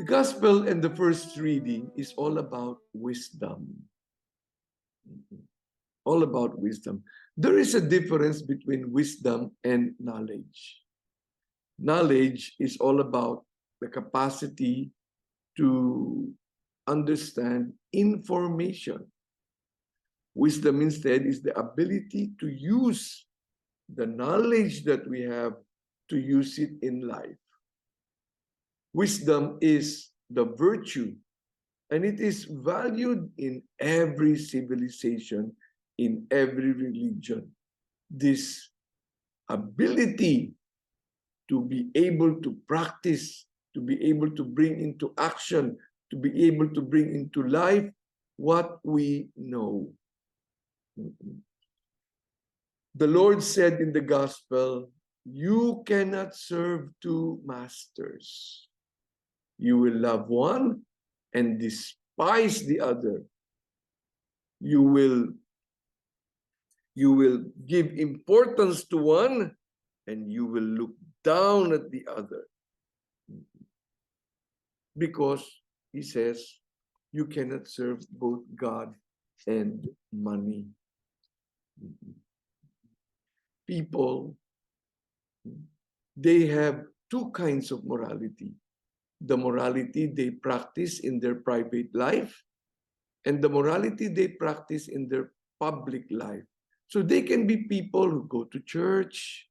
The gospel and the first reading is all about wisdom. All about wisdom. There is a difference between wisdom and knowledge. Knowledge is all about the capacity to understand information. Wisdom instead is the ability to use the knowledge that we have to use it in life. Wisdom is the virtue, and it is valued in every civilization, in every religion. This ability to be able to practice, to be able to bring into action, to be able to bring into life what we know. The Lord said in the gospel, you cannot serve two masters. You will love one and despise the other. You will give importance to one and you will look down at the other. Because he says, you cannot serve both God and money. People, they have two kinds of morality. The morality they practice in their private life and the morality they practice in their public life. So they can be people who go to church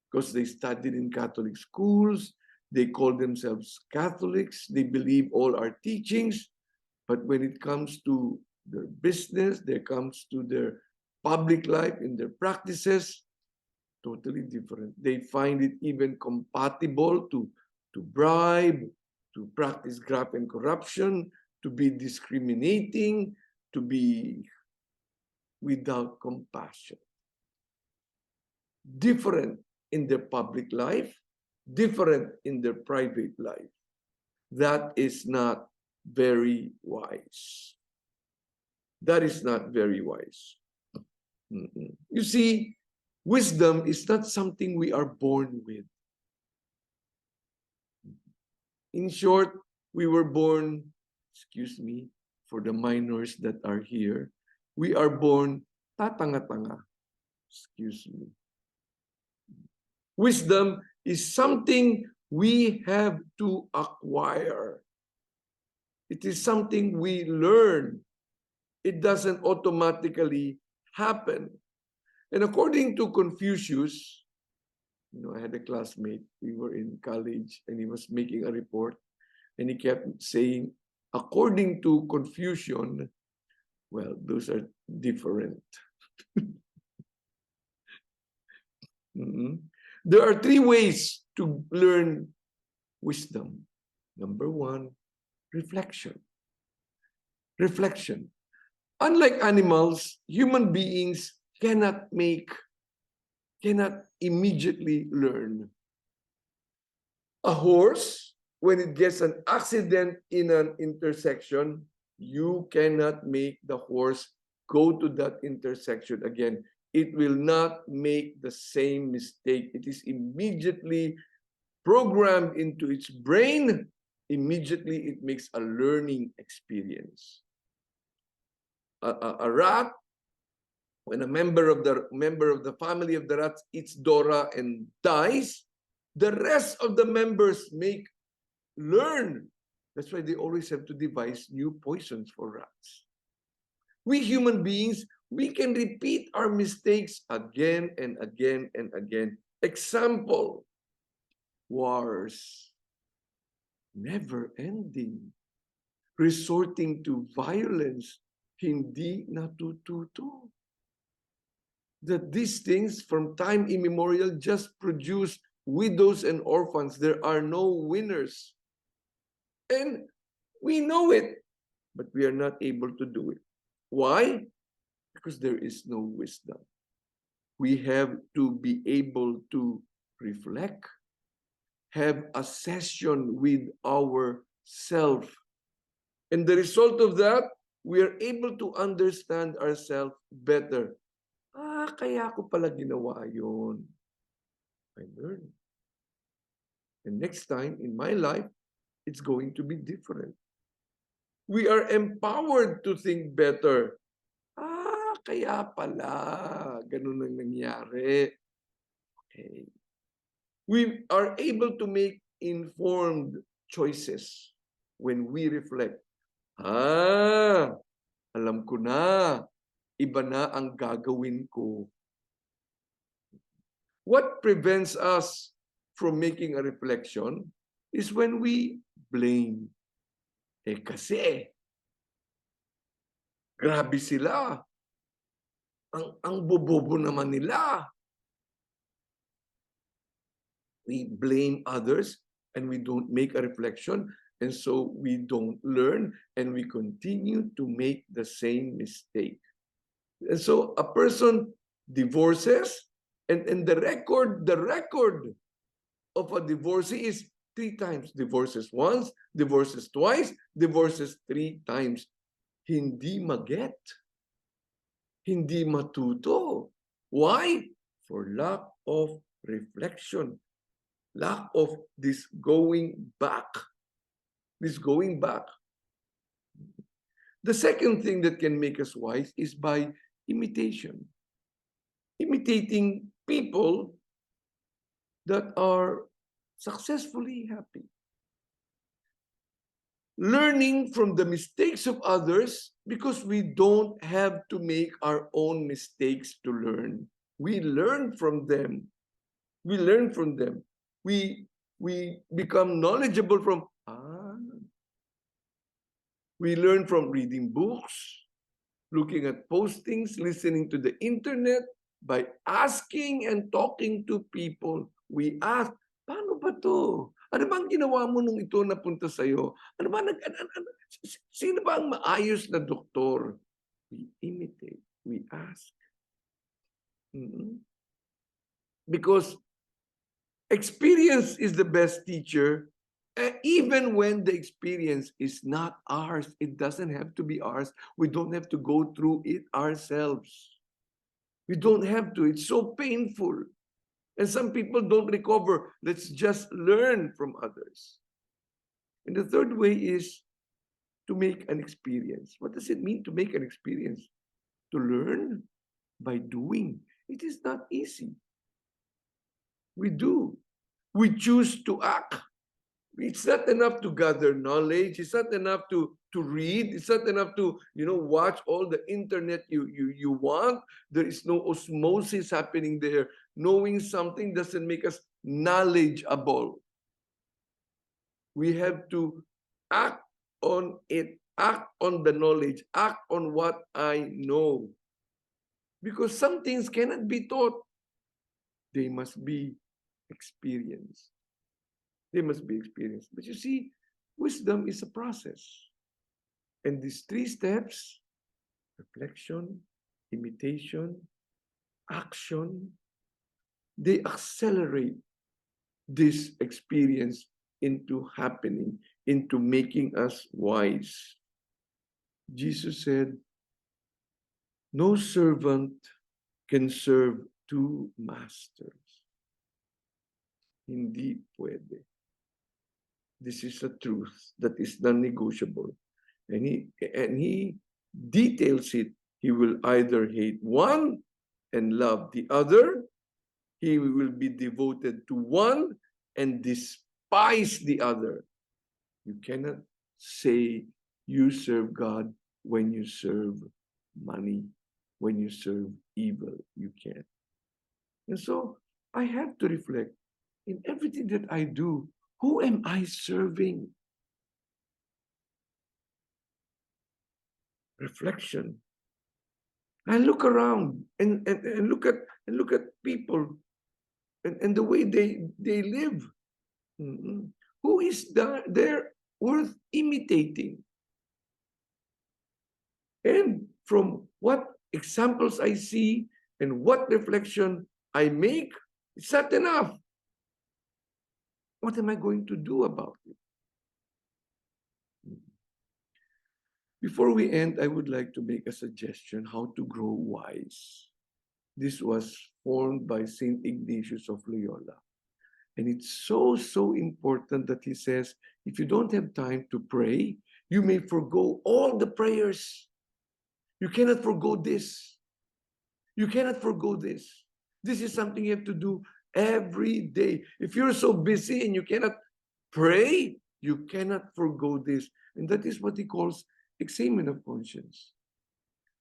because they studied in Catholic schools. They call themselves Catholics. They believe all our teachings. But when it comes to their business, there comes to their public life, in their practices, totally different. They find it even compatible to bribe, to practice graft and corruption, to be discriminating, to be without compassion. Different in their public life, different in their private life. That is not very wise. That is not very wise. You see, wisdom is not something we are born with. In short, we were born, excuse me, for the minors that are here, we are born tatanga-tanga. Excuse me. Wisdom is something we have to acquire. It is something we learn. It doesn't automatically happen. And according to Confucius, I had a classmate, we were in college, and he was making a report, and he kept saying, according to Confucian, well, those are different. There are three ways to learn wisdom. Number one, reflection. Reflection. Unlike animals, human beings cannot immediately learn. A horse, when it gets an accident in an intersection, you cannot make the horse go to that intersection again. It will not make the same mistake. It is immediately programmed into its brain. Immediately, it makes a learning experience. A rat, when a member of the family of the rats eats Dora and dies, the rest of the members learn. That's why they always have to devise new poisons for rats. We human beings, we can repeat our mistakes again and again and again. Example, wars, never ending, resorting to violence, hindi natututo. That these things from time immemorial just produce widows and orphans. There are no winners. And we know it, but we are not able to do it. Why? Because there is no wisdom. We have to be able to reflect, have a session with ourselves. And the result of that, we are able to understand ourselves better. Kaya ko pala ginawa yun. I learned. And next time in my life, it's going to be different. We are empowered to think better. Kaya pala, ganun ang nangyari. Okay. We are able to make informed choices when we reflect. Alam ko na, iba na ang gagawin ko. What prevents us from making a reflection is when we blame. Kasi, grabe sila. Ang bobobo naman nila. We blame others and we don't make a reflection, and so we don't learn and we continue to make the same mistake. And so a person divorces, and the record of a divorcee is 3 times. Divorces once, divorces twice, divorces 3 times. Hindi maget. Hindi matuto. Why? For lack of reflection. Lack of this going back. This going back. The second thing that can make us wise is by imitation. Imitating people that are successfully happy. Learning from the mistakes of others because we don't have to make our own mistakes to learn. We learn from them. We learn from them. We become knowledgeable from we learn from reading books, looking at postings, listening to the internet, by asking and talking to people. We ask, paano ba to? Ano bang ginawa mo nung ito napunta sa'yo? Ano ba sino ba ang maayos na doktor? We imitate. We ask. Because experience is the best teacher, even when the experience is not ours. It doesn't have to be ours. We don't have to go through it ourselves. We don't have to. It's so painful. And some people don't recover. Let's just learn from others. And the third way is to make an experience. What does it mean to make an experience? To learn by doing. It is not easy. We do. We choose to act. It's not enough to gather knowledge. It's not enough to read. It's not enough to watch all the internet you want. There is no osmosis happening there. Knowing something doesn't make us knowledgeable. We have to act on it, act on the knowledge, act on what I know. Because some things cannot be taught. They must be experienced. They must be experienced. But you see, wisdom is a process. And these 3 steps, reflection, imitation, action, they accelerate this experience into happening, into making us wise. Jesus said, no servant can serve 2 masters. Hindi pwede. This is a truth that is non-negotiable. And he details it. He will either hate one and love the other. He will be devoted to one and despise the other. You cannot say you serve God when you serve money, when you serve evil. You can't. And so I have to reflect in everything that I do. Who am I serving? Reflection. I look around and look at people and the way they live. Who is there worth imitating? And from what examples I see and what reflection I make, it's not enough. What am I going to do about it? Before we end, I would like to make a suggestion how to grow wise. This was formed by Saint Ignatius of Loyola. And it's so, so important that he says, if you don't have time to pray, you may forgo all the prayers. You cannot forgo this. You cannot forgo this. This is something you have to do every day. If you're so busy and you cannot pray, you cannot forgo this. And that is what he calls examen of conscience.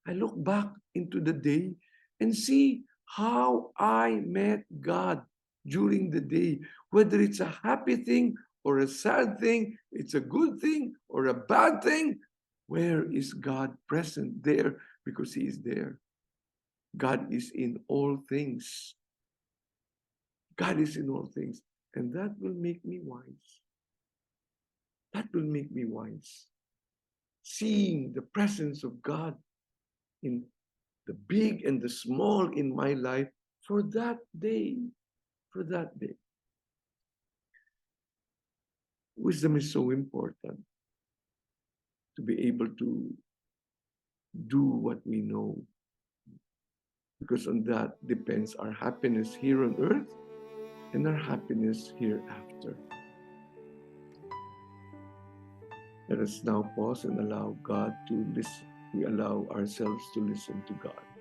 I look back into the day and see how I met God during the day, whether it's a happy thing or a sad thing, it's a good thing or a bad thing. Where is God present? There, because he is there. God is in all things. God is in all things. And that will make me wise. That will make me wise. Seeing the presence of God in the big and the small in my life for that day. For that day. Wisdom is so important to be able to do what we know. Because on that depends our happiness here on earth and our happiness hereafter. Let us now pause and allow God to listen. We allow ourselves to listen to God.